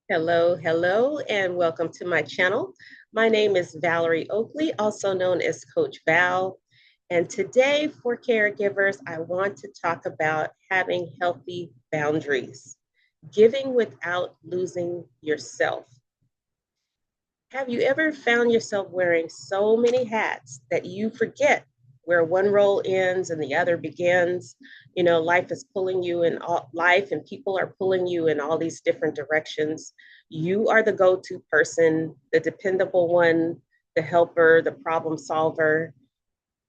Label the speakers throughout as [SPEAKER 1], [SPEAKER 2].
[SPEAKER 1] Hello, hello, and welcome to my channel. My name is Valerie Oakley, also known as Coach Val. And today for caregivers, I want to talk about having healthy boundaries, giving without losing yourself. Have you ever found yourself wearing so many hats that you forget where one role ends and the other begins? Life is pulling you in all life and people are pulling you in all these different directions. You are the go-to person, the dependable one, the helper, the problem solver,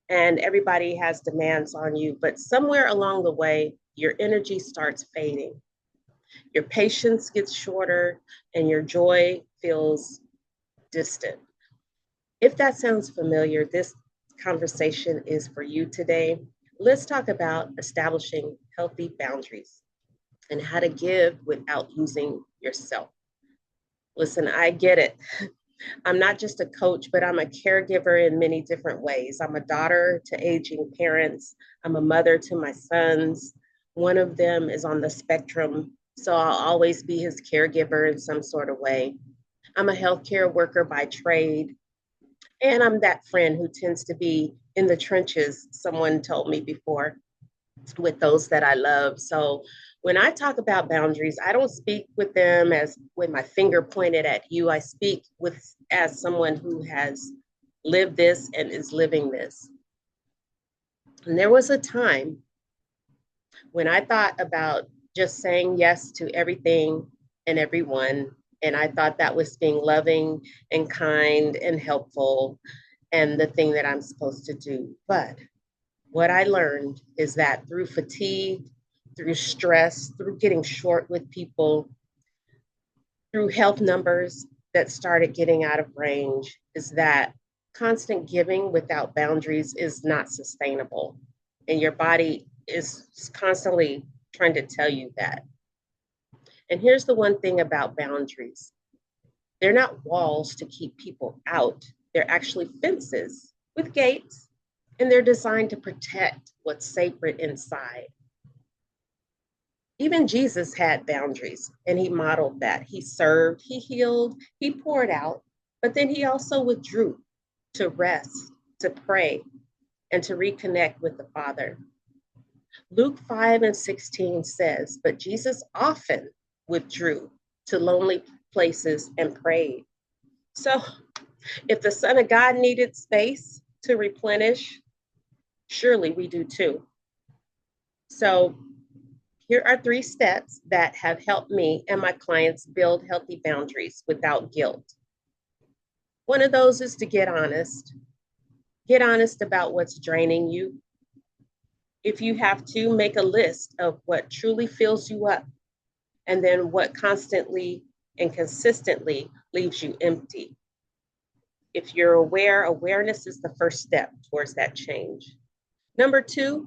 [SPEAKER 1] and everybody has demands on you. But somewhere along the way, your energy starts fading. Your patience gets shorter and your joy feels distant. If that sounds familiar, this conversation is for you today. Let's talk about establishing healthy boundaries and how to give without losing yourself. Listen, I get it. I'm not just a coach, but I'm a caregiver in many different ways. I'm a daughter to aging parents, I'm a mother to my sons. One of them is on the spectrum, so I'll always be his caregiver in some sort of way. I'm a healthcare worker by trade. And I'm that friend who tends to be in the trenches, someone told me before, with those that I love. So when I talk about boundaries, I don't speak with them as with my finger pointed at you. I speak with as someone who has lived this and is living this. And there was a time when I thought about just saying yes to everything and everyone. And I thought that was being loving and kind and helpful and the thing that I'm supposed to do. But what I learned is that through fatigue, through stress, through getting short with people, through health numbers that started getting out of range, is that constant giving without boundaries is not sustainable. And your body is constantly trying to tell you that. And here's the one thing about boundaries: they're not walls to keep people out, they're actually fences with gates, and they're designed to protect what's sacred inside. Even Jesus had boundaries, and he modeled that. He served, he healed, he poured out, but then he also withdrew to rest, to pray, and to reconnect with the Father. Luke 5:16 says, but Jesus often withdrew to lonely places and prayed. So if the Son of God needed space to replenish, surely we do too. So here are 3 steps that have helped me and my clients build healthy boundaries without guilt. One of those is to get honest. Get honest about what's draining you. If you have to, make a list of what truly fills you up and then what constantly and consistently leaves you empty. If you're aware, awareness is the first step towards that change. Number 2,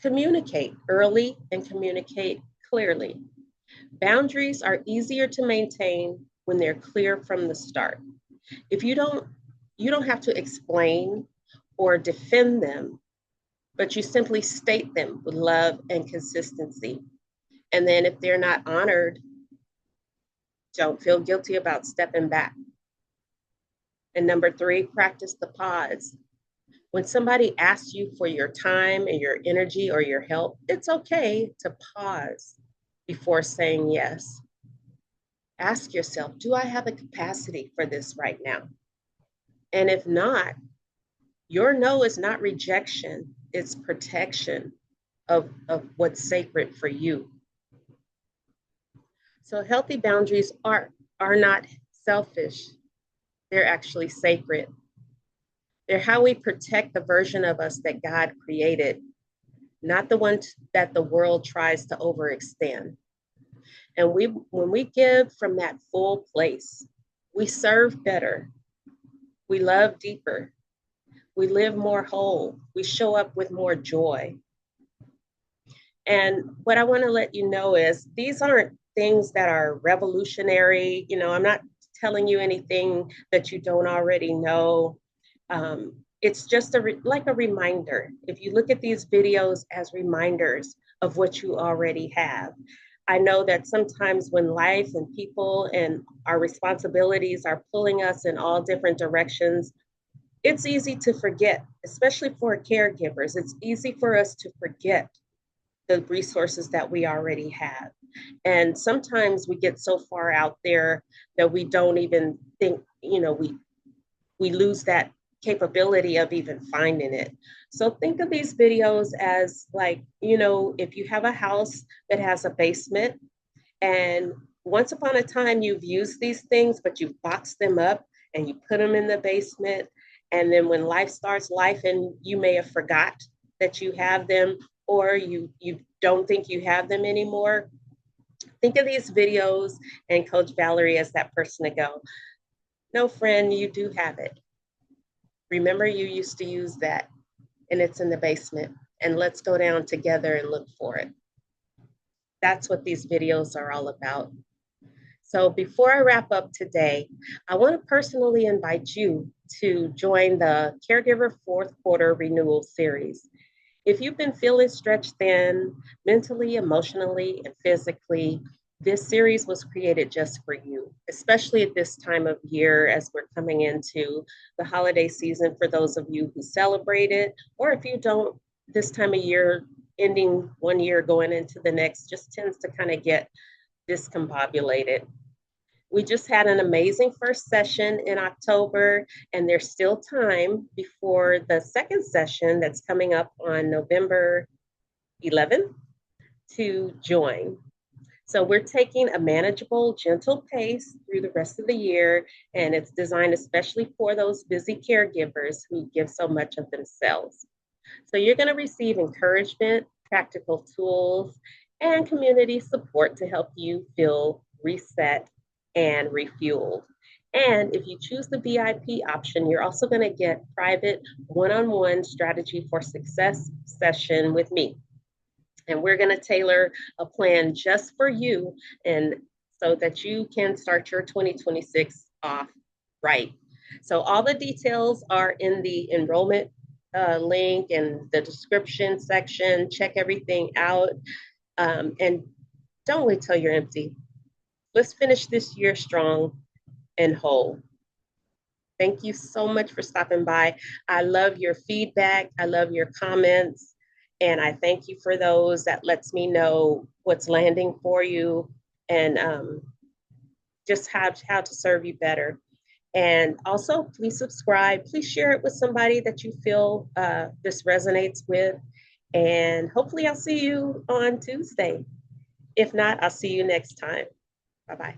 [SPEAKER 1] communicate early and communicate clearly. Boundaries are easier to maintain when they're clear from the start. If you don't have to explain or defend them, but you simply state them with love and consistency. And then if they're not honored, don't feel guilty about stepping back. And number 3, practice the pause. When somebody asks you for your time and your energy or your help, it's okay to pause before saying yes. Ask yourself, do I have the capacity for this right now? And if not, your no is not rejection, it's protection of what's sacred for you. So healthy boundaries are not selfish, they're actually sacred. They're how we protect the version of us that God created, not the one that the world tries to overextend. And when we give from that full place, we serve better, we love deeper, we live more whole, we show up with more joy. And what I want to let you know is these aren't things that are revolutionary. I'm not telling you anything that you don't already know. It's just like a reminder. If you look at these videos as reminders of what you already have, I know that sometimes when life and people and our responsibilities are pulling us in all different directions, it's easy to forget, especially for caregivers. It's easy for us to forget the resources that we already have. And sometimes we get so far out there that we don't even think, we lose that capability of even finding it. So think of these videos as like, if you have a house that has a basement and once upon a time you've used these things, but you've boxed them up and you put them in the basement. And then when life starts life and you may have forgot that you have them or you don't think you have them anymore. Think of these videos and Coach Valerie as that person to go, no, friend, you do have it. Remember, you used to use that and it's in the basement. And let's go down together and look for it. That's what these videos are all about. So before I wrap up today, I want to personally invite you to join the Caregiver Fourth Quarter Renewal Series. If you've been feeling stretched thin mentally, emotionally, and physically, this series was created just for you, especially at this time of year as we're coming into the holiday season for those of you who celebrate it, or if you don't, this time of year, ending one year, going into the next, just tends to kind of get discombobulated. We just had an amazing first session in October, and there's still time before the second session that's coming up on November 11th to join. So we're taking a manageable, gentle pace through the rest of the year, and it's designed especially for those busy caregivers who give so much of themselves. So you're going to receive encouragement, practical tools, and community support to help you feel reset and refueled. And if you choose the VIP option, you're also going to get private one-on-one strategy for success session with me. And we're going to tailor a plan just for you and so that you can start your 2026 off right. So all the details are in the enrollment link and the description section. Check everything out. And don't wait till you're empty. Let's finish this year strong and whole. Thank you so much for stopping by. I love your feedback. I love your comments. And I thank you for those that lets me know what's landing for you and just how to serve you better. And also, please subscribe. Please share it with somebody that you feel this resonates with. And hopefully I'll see you on Tuesday. If not, I'll see you next time. Bye-bye.